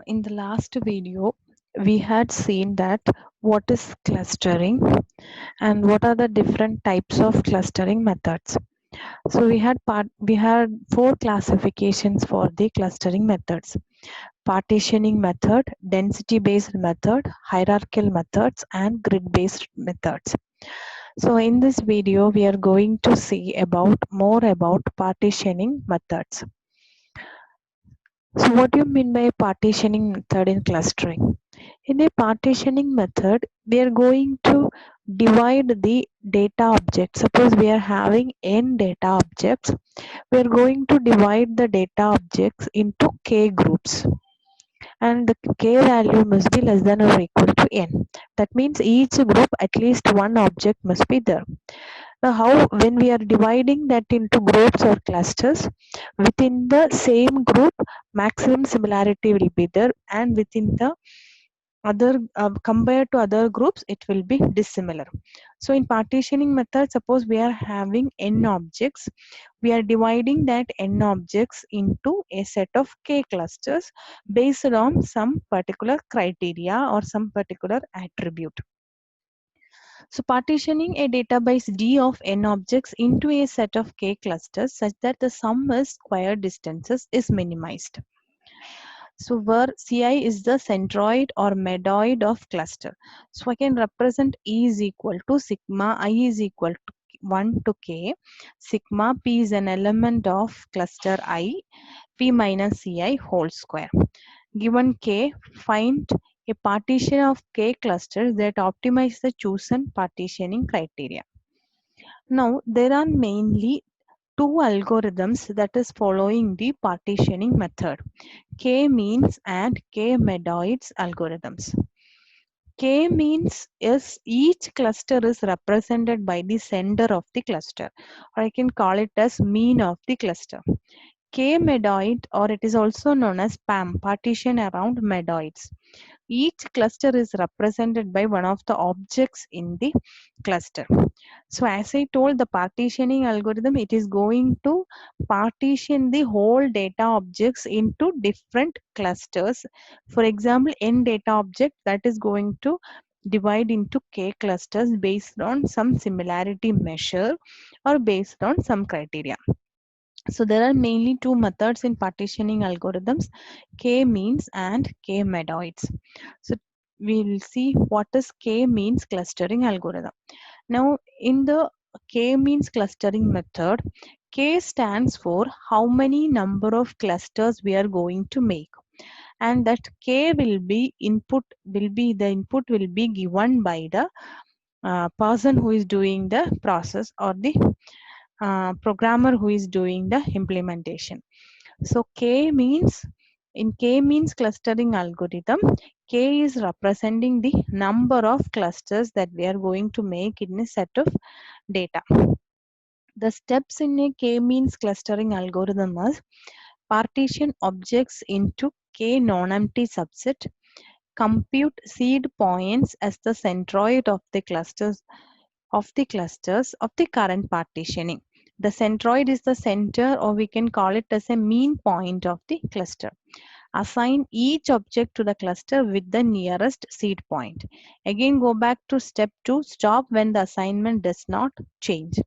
In the last video, we had seen that what is clustering and what are the different types of clustering methods. So we had four classifications for the clustering methods: partitioning method, density based method, hierarchical methods, and grid based methods. So in this video, we are going to see about more about partitioning methods. So what do you mean by partitioning method in clustering? In a partitioning method, we are going to divide the data object. Suppose we are having n data objects. We are going to divide the data objects into k groups. And the k value must be less than or equal to n. That means each group at least one object must be there. Now, how when we are dividing that into groups or clusters, within the same group, maximum similarity will be there, and within the other compared to other groups, it will be dissimilar. So, in partitioning method, suppose we are having n objects, we are dividing that n objects into a set of k clusters based on some particular criteria or some particular attribute. So partitioning a database D of n objects into a set of k clusters such that the sum of square distances is minimized. So where Ci is the centroid or medoid of cluster. So I can represent E is equal to sigma I is equal to 1 to k. Sigma P is an element of cluster I, P minus Ci whole square. Given k, find a partition of k clusters that optimize the chosen partitioning criteria. Now, there are mainly two algorithms that is following the partitioning method: k-means and k-medoids algorithms. K-means is each cluster is represented by the center of the cluster, or I can call it as mean of the cluster. K-medoid, or it is also known as PAM, partition around medoids. Each cluster is represented by one of the objects in the cluster. So as I told, the partitioning algorithm, it is going to partition the whole data objects into different clusters. For example, n data object, that is going to divide into k clusters based on some similarity measure or based on some criteria. So there are mainly two methods in partitioning algorithms: k-means and k-medoids. So we will see what is k-means clustering algorithm. Now in the k-means clustering method, k stands for how many number of clusters we are going to make, and that k will be the input will be given by the person who is doing the process, or the programmer who is doing the implementation. So in k-means clustering algorithm, k is representing the number of clusters that we are going to make in a set of data. The steps in a k-means clustering algorithm are: partition objects into k non-empty subset, compute seed points as the centroid of the clusters of the current partitioning. The centroid is the center, or we can call it as a mean point of the cluster. Assign each object to the cluster with the nearest seed point. Again, go back to step 2, stop when the assignment does not change.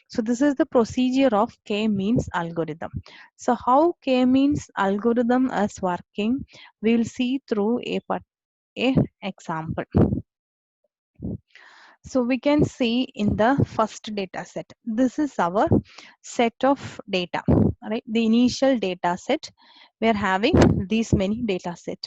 So this is the procedure of k-means algorithm. So how k-means algorithm is working, we will see through a example. So we can see in the first data set, this is our set of data, right? The initial data set, we are having these many data set.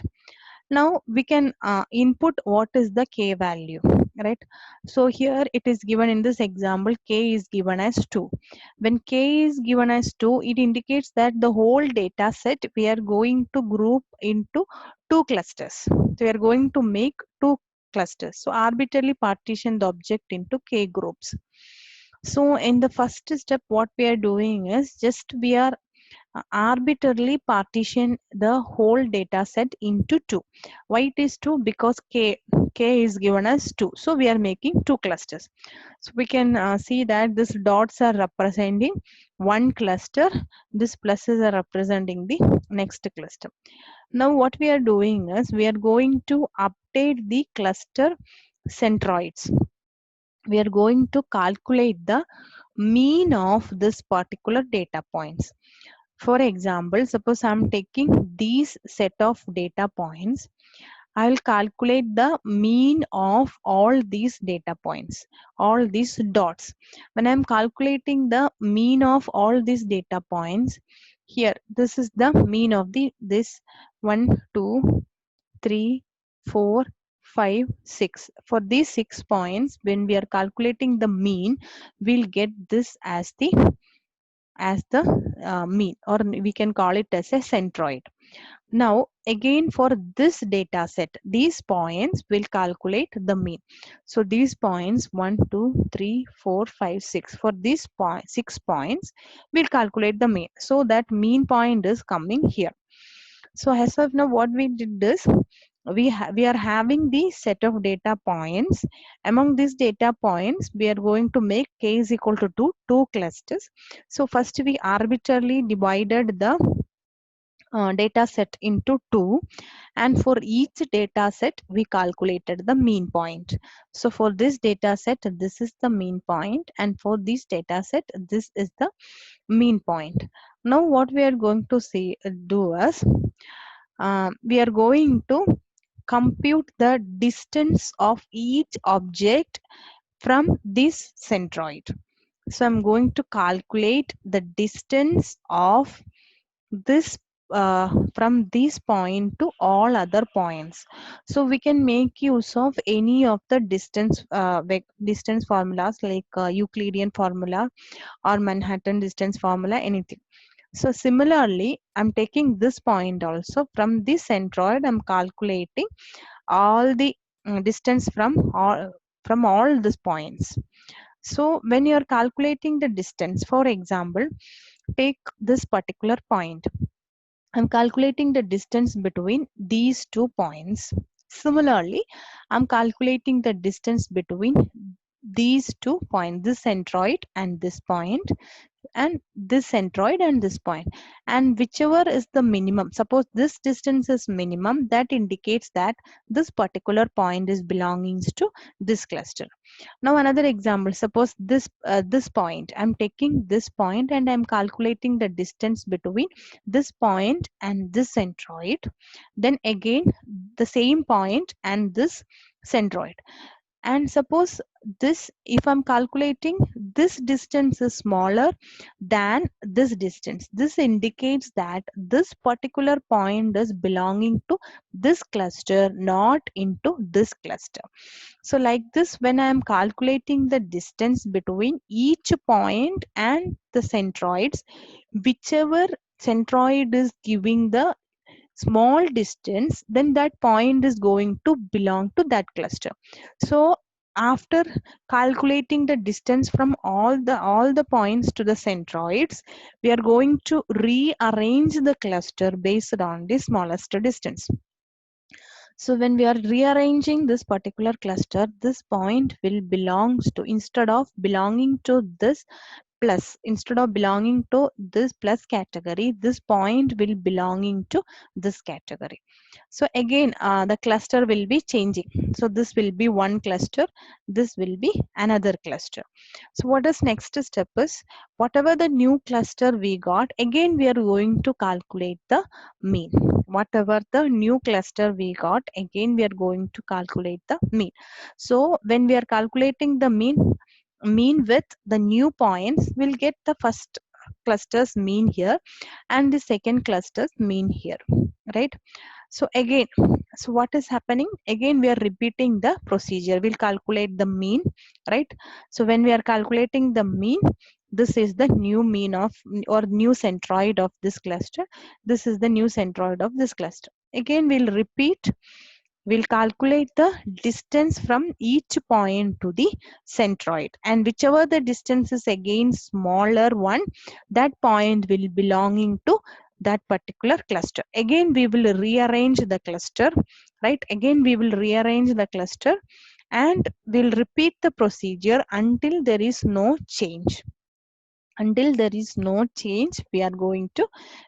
Now we can input what is the k value, right? So here it is given in this example, k is given as 2. When k is given as 2, it indicates that the whole data set we are going to group into two clusters. So we are going to make two clusters. So arbitrarily partition the object into k groups. So in the first step, what we are doing is just we are arbitrarily partition the whole data set into two. Why it is two? Because k K is given as 2. So we are making 2 clusters. So we can see that these dots are representing one cluster. These pluses are representing the next cluster. Now what we are doing is we are going to update the cluster centroids. We are going to calculate the mean of this particular data points. For example, suppose I am taking these set of data points. I will calculate the mean of all these data points, all these dots. When I am calculating the mean of all these data points, here this is the mean of this 1, 2, 3, 4, 5, 6. For these 6 points, when we are calculating the mean, we'll get this as the mean, or we can call it as a centroid. Now again, for this data set, these points will calculate the mean. So these points 1, 2, 3, 4, 5, 6. For these 6 points, we'll calculate the mean. So that mean point is coming here. So as of now, what we did is we are having the set of data points. Among these data points, we are going to make k is equal to 2 clusters. So first we arbitrarily divided the data set into 2, and for each data set we calculated the mean point. So for this data set, this is the mean point, and for this data set, this is the mean point. Now what we are going to do is we are going to compute the distance of each object from this centroid. So I'm going to calculate the distance of this from this point to all other points. So we can make use of any of the distance formulas, like Euclidean formula or Manhattan distance formula, anything. So similarly, I'm taking this point also. From this centroid, I'm calculating all the distance from all these points. So when you are calculating the distance, for example, take this particular point. I'm calculating the distance between these 2 points. Similarly, I'm calculating the distance between these 2 points, this centroid and this point, and this centroid and this point, and whichever is the minimum. Suppose this distance is minimum, that indicates that this particular point is belonging to this cluster. Now another example, suppose this point, I'm taking this point and I'm calculating the distance between this point and this centroid, then again the same point and this centroid. And suppose this, if I'm calculating this distance is smaller than this distance, this indicates that this particular point is belonging to this cluster, not into this cluster. So like this, when I am calculating the distance between each point and the centroids, whichever centroid is giving the small distance, then that point is going to belong to that cluster. So after calculating the distance from all the points to the centroids, we are going to rearrange the cluster based on the smallest distance. So when we are rearranging this particular cluster, this point will belongs to, instead of belonging to this plus, instead of belonging to this plus category, this point will belonging to this category. So again the cluster will be changing. So this will be one cluster, this will be another cluster. So what is next step is, whatever the new cluster we got, again we are going to calculate the mean. Whatever the new cluster we got, again we are going to calculate the mean. So when we are calculating the mean with the new points, we'll get the first cluster's mean here and the second cluster's mean here, right? So again, so what is happening, again we are repeating the procedure. We'll calculate the mean, right? So when we are calculating the mean, this is the new mean of, or new centroid of this cluster, this is the new centroid of this cluster. Again we'll repeat, we'll calculate the distance from each point to the centroid, and whichever the distance is again smaller one, that point will belonging to that particular cluster. Again we will rearrange the cluster right? Again, we will rearrange the cluster and we'll repeat the procedure until there is no change. Until there is no change, we are going to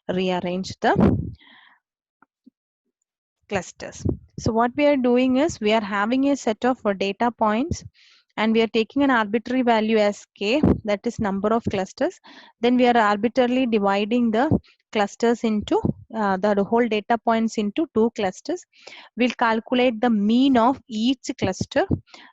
rearrange the clusters. So what we are doing is we are having a set of data points and we are taking an arbitrary value as k, that is number of clusters. Then we are arbitrarily dividing the clusters into the whole data points into two clusters. We'll calculate the mean of each cluster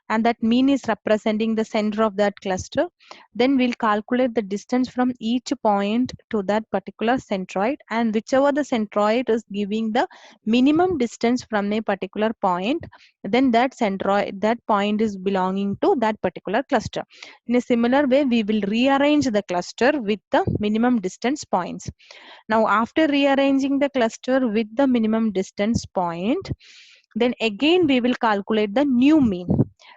and that mean is representing the center of that cluster. Then we'll calculate the distance from each point to that particular centroid, and whichever the centroid is giving the minimum distance from a particular point, then that centroid, that point is belonging to that particular cluster. In a similar way, we will rearrange the cluster with the minimum distance points. Now after rearranging the cluster with the minimum distance point, then again we will calculate the new mean.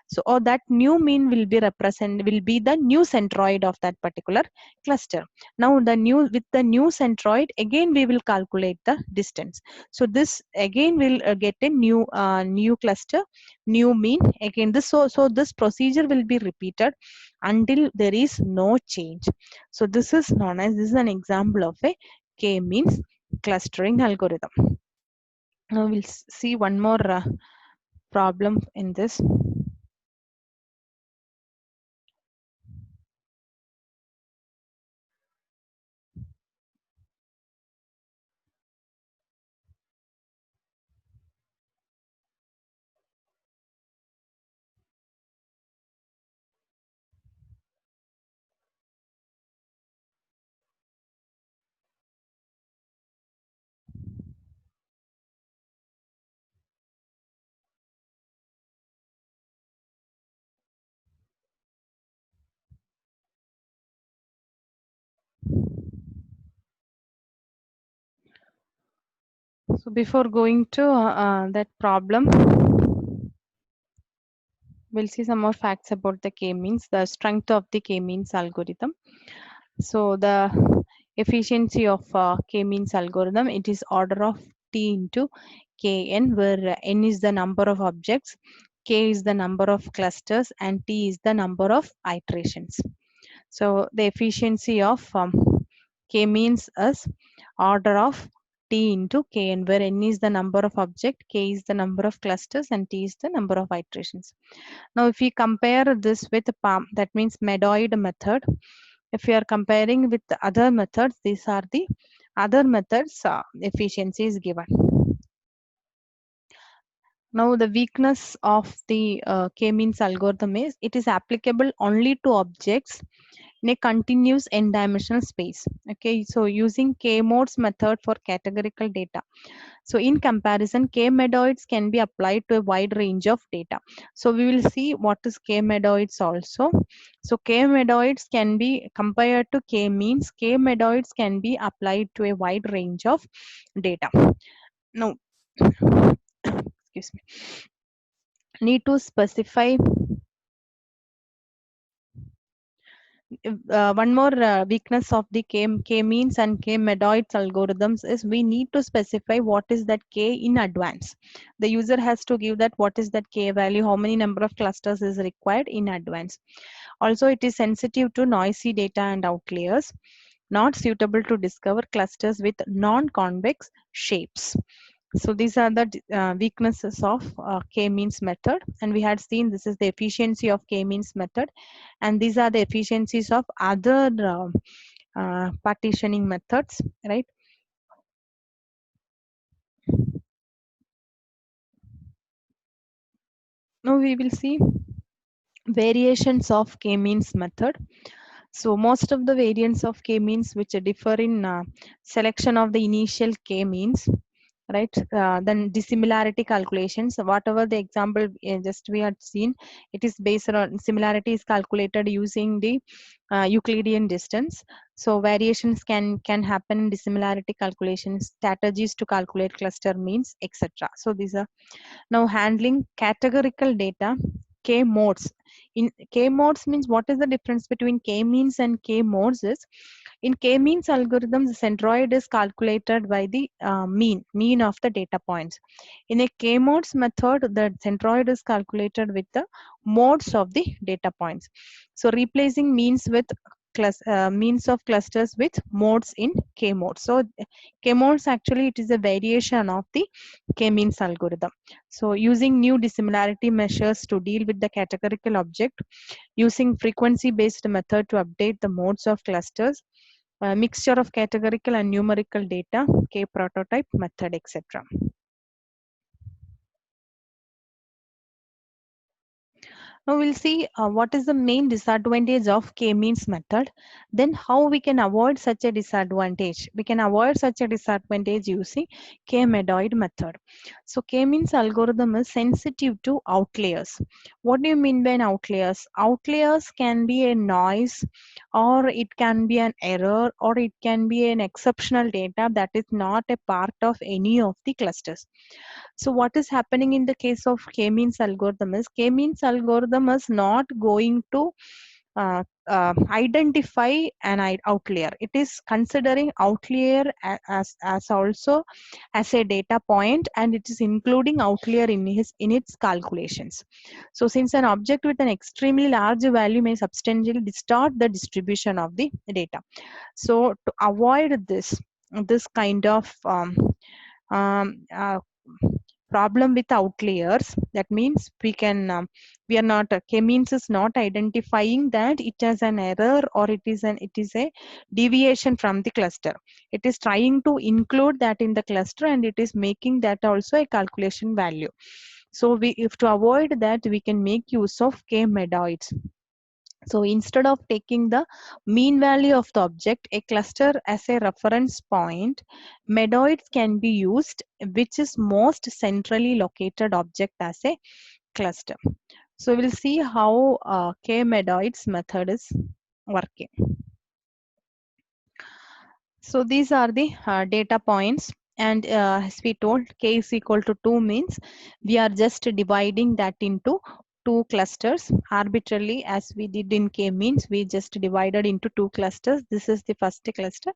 So or that new mean will be the new centroid of that particular cluster. Now the new, with the new centroid, again we will calculate the distance. So this again will get a new cluster, new mean. Again this, so this procedure will be repeated until there is no change. So this is known as, this is an example of a k-means clustering algorithm. Now we'll see one more problem in this. So before going to that problem, we'll see some more facts about the k-means, the strength of the k-means algorithm. So the efficiency of k-means algorithm, it is order of t into kn, where n is the number of objects, k is the number of clusters, and t is the number of iterations. So the efficiency of k-means is order of t into kn, where n is the number of object, k is the number of clusters, and t is the number of iterations. Now if we compare this with PALM, that means Medoid method. If we are comparing with the other methods, these are the other methods efficiency is given. Now the weakness of the k-means algorithm is it is applicable only to objects in a continuous n-dimensional space. Okay, so using k-modes method for categorical data. So in comparison, k-medoids can be applied to a wide range of data. So we will see what is k-medoids also. So k-medoids can be compared to k-means. K-medoids can be applied to a wide range of data. Now, excuse me, need to specify one more weakness of the k-means and k-medoids algorithms is we need to specify what is that k in advance. The user has to give that what is that k value, how many number of clusters is required in advance. Also, it is sensitive to noisy data and outliers, not suitable to discover clusters with non-convex shapes. So these are the weaknesses of k-means method, and we had seen this is the efficiency of k-means method, and these are the efficiencies of other partitioning methods, right? Now we will see variations of k-means method. So most of the variants of k-means which differ in selection of the initial k-means, right? Then dissimilarity calculations, whatever the example just we had seen, it is based on similarity is calculated using the Euclidean distance. So variations can happen in dissimilarity calculations, strategies to calculate cluster means, etc. So these are now handling categorical data, k modes. In k modes means what is the difference between k means and k modes is In k-means algorithm, the centroid is calculated by the mean of the data points. In a k-modes method, the centroid is calculated with the modes of the data points. So replacing means with means of clusters with modes in k-mode. So k-modes actually it is a variation of the k-means algorithm. So using new dissimilarity measures to deal with the categorical object, using frequency based method to update the modes of clusters, a mixture of categorical and numerical data, k prototype method, etc. Now we'll see what is the main disadvantage of k-means method, then how we can avoid such a disadvantage. We can avoid such a disadvantage using k-medoid method. So k-means algorithm is sensitive to outliers. What do you mean by an outliers? Outliers can be a noise, or it can be an error, or it can be an exceptional data that is not a part of any of the clusters. So what is happening in the case of k-means algorithm is k-means algorithm is not going to identify an outlier. It is considering outlier as also as a data point, and it is including outlier in its calculations. So since an object with an extremely large value may substantially distort the distribution of the data, so to avoid this kind of um, uh, problem with outliers, that means we are not k-means is not identifying that it has an error or it is a deviation from the cluster. It is trying to include that in the cluster, and it is making that also a calculation value. So we, if to avoid that, we can make use of k-medoids. So instead of taking the mean value of the object, a cluster as a reference point, medoids can be used, which is most centrally located object as a cluster. So we'll see how k-medoids method is working. So these are the data points, and as we told, k is equal to 2 means we are just dividing that into two clusters arbitrarily, as we did in k means. We just divided into two clusters. This is the first cluster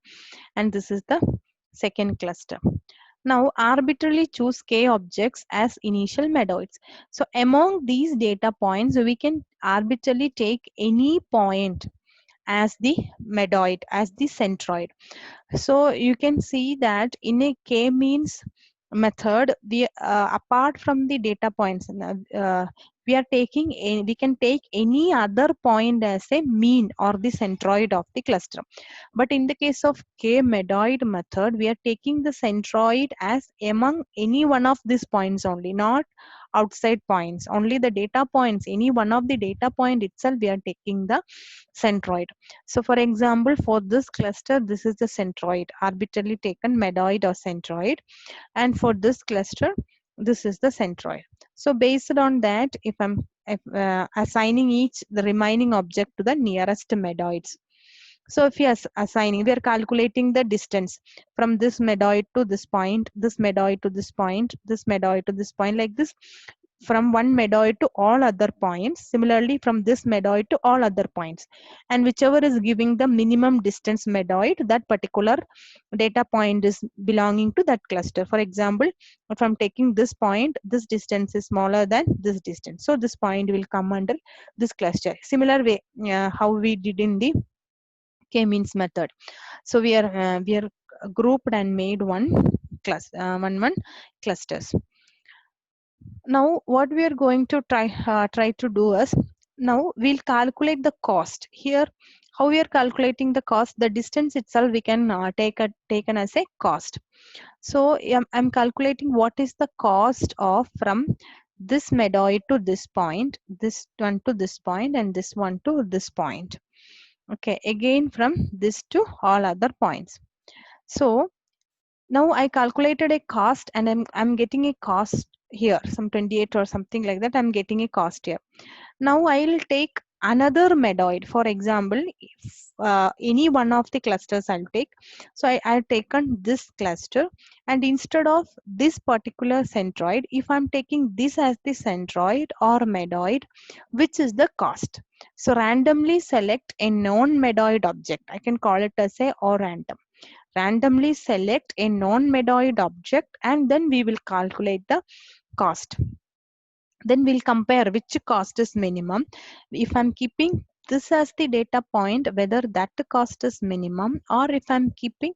and this is the second cluster. Now arbitrarily choose k objects as initial medoids. So among these data points, we can arbitrarily take any point as the medoid, as the centroid. So you can see that in a k-means method, we apart from the data points, we are taking we can take any other point as a mean or the centroid of the cluster. But in the case of k-medoid method, we are taking the centroid as among any one of these points only, not outside points, only the data points, any one of the data point itself we are taking the centroid. So for example, for this cluster, this is the centroid, arbitrarily taken medoid or centroid, and for this cluster, this is the centroid. So based on that, if I'm assigning each the remaining object to the nearest medoids. So if you are assigning, we are calculating the distance from this medoid to this point, this medoid to this point, this medoid to this point, like this, from one medoid to all other points. Similarly, from this medoid to all other points, and whichever is giving the minimum distance medoid, that particular data point is belonging to that cluster. For example, if I'm taking this point, this distance is smaller than this distance, so this point will come under this cluster. Similar way, how we did in the k-means method. So we are grouped and made one class, one clusters. Now what we are going to try to do is, now we'll calculate the cost here. How we are calculating the cost? The distance itself we can taken as a cost. So I'm calculating what is the cost of from this medoid to this point, this one to this point, and this one to this point. Okay, again from this to all other points. So now I calculated a cost, and I'm getting a cost here, some 28 or something like that. I'm getting a cost here. Now I'll take another medoid. For example, if any one of the clusters I'll take. So I've taken this cluster, and instead of this particular centroid, if I'm taking this as the centroid or medoid, which is the cost? So randomly select a non-medoid object. I can call it as a or random. Randomly select a non-medoid object, and then we will calculate the cost. Then we'll compare which cost is minimum. If I'm keeping this as the data point, whether that cost is minimum, or if I'm keeping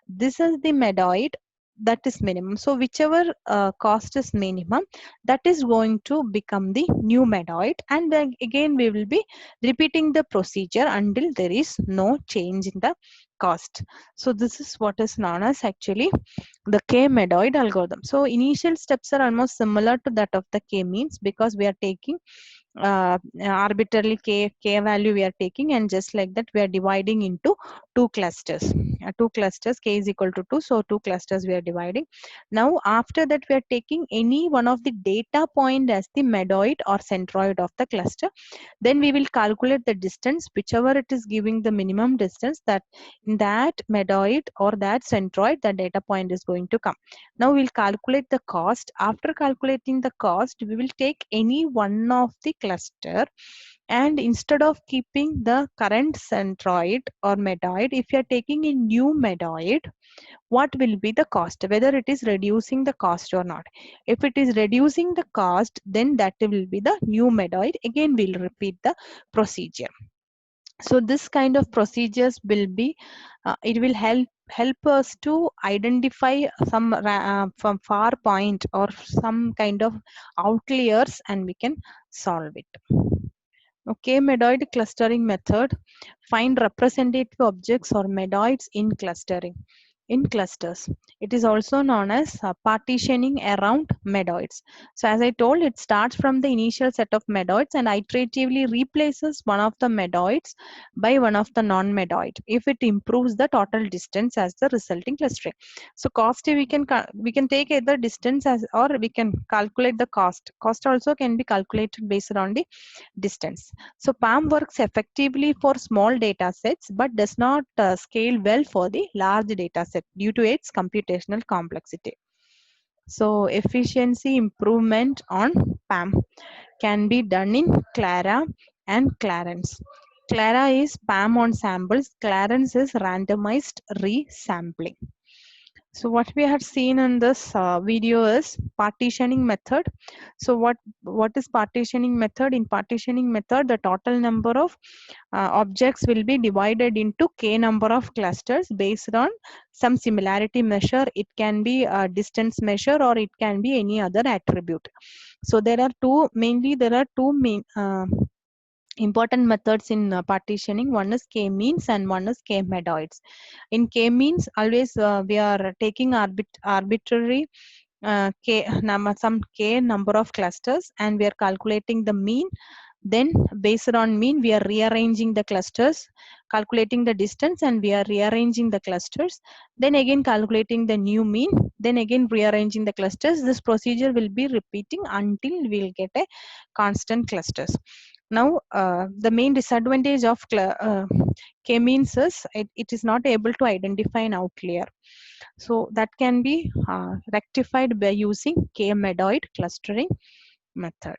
this as the medoid, that is minimum. So whichever cost is minimum, that is going to become the new medoid, and then again we will be repeating the procedure until there is no change in the cost. So this is what is known as actually the k-medoid algorithm. So initial steps are almost similar to that of the k-means, because we are taking arbitrarily k value we are taking, and just like that we are dividing into two clusters. Two clusters, k is equal to 2, so two clusters we are dividing. Now after that we are taking any one of the data point as the medoid or centroid of the cluster. Then we will calculate the distance, whichever it is giving the minimum distance, that in that medoid or that centroid the data point is going to come. Now we'll calculate the cost. After calculating the cost, we will take any one of the cluster, and instead of keeping the current centroid or medoid, if you are taking a new medoid, what will be the cost, whether it is reducing the cost or not. If it is reducing the cost, then that will be the new medoid. Again we'll repeat the procedure. So this kind of procedures will be it will help us to identify some from far point or some kind of outliers, and we can solve it. Okay, medoid clustering method. Find representative objects or medoids in clustering. In clusters, it is also known as partitioning around medoids. So as I told, it starts from the initial set of medoids and iteratively replaces one of the medoids by one of the non-medoid if it improves the total distance as the resulting clustering. So cost, we can take either distance as, or we can calculate the cost. Cost also can be calculated based on the distance. So PAM works effectively for small data sets but does not scale well for the large data set due to its computational complexity. So efficiency improvement on PAM can be done in Clara and Clarence. Clara is PAM on samples, Clarence is randomized resampling. So what we have seen in this video is partitioning method. So what is partitioning method? In partitioning method, the total number of objects will be divided into k number of clusters based on some similarity measure. It can be a distance measure or it can be any other attribute. So there are two main important methods in partitioning. One is k-means and one is k-medoids. In k-means, always we are taking arbitrary some k number of clusters, and we are calculating the mean. Then based on mean, we are rearranging the clusters, calculating the distance, and we are rearranging the clusters. Then again calculating the new mean, then again rearranging the clusters. This procedure will be repeating until we'll get a constant clusters. Now the main disadvantage of k-means is it is not able to identify an outlier. So that can be rectified by using k-medoid clustering method.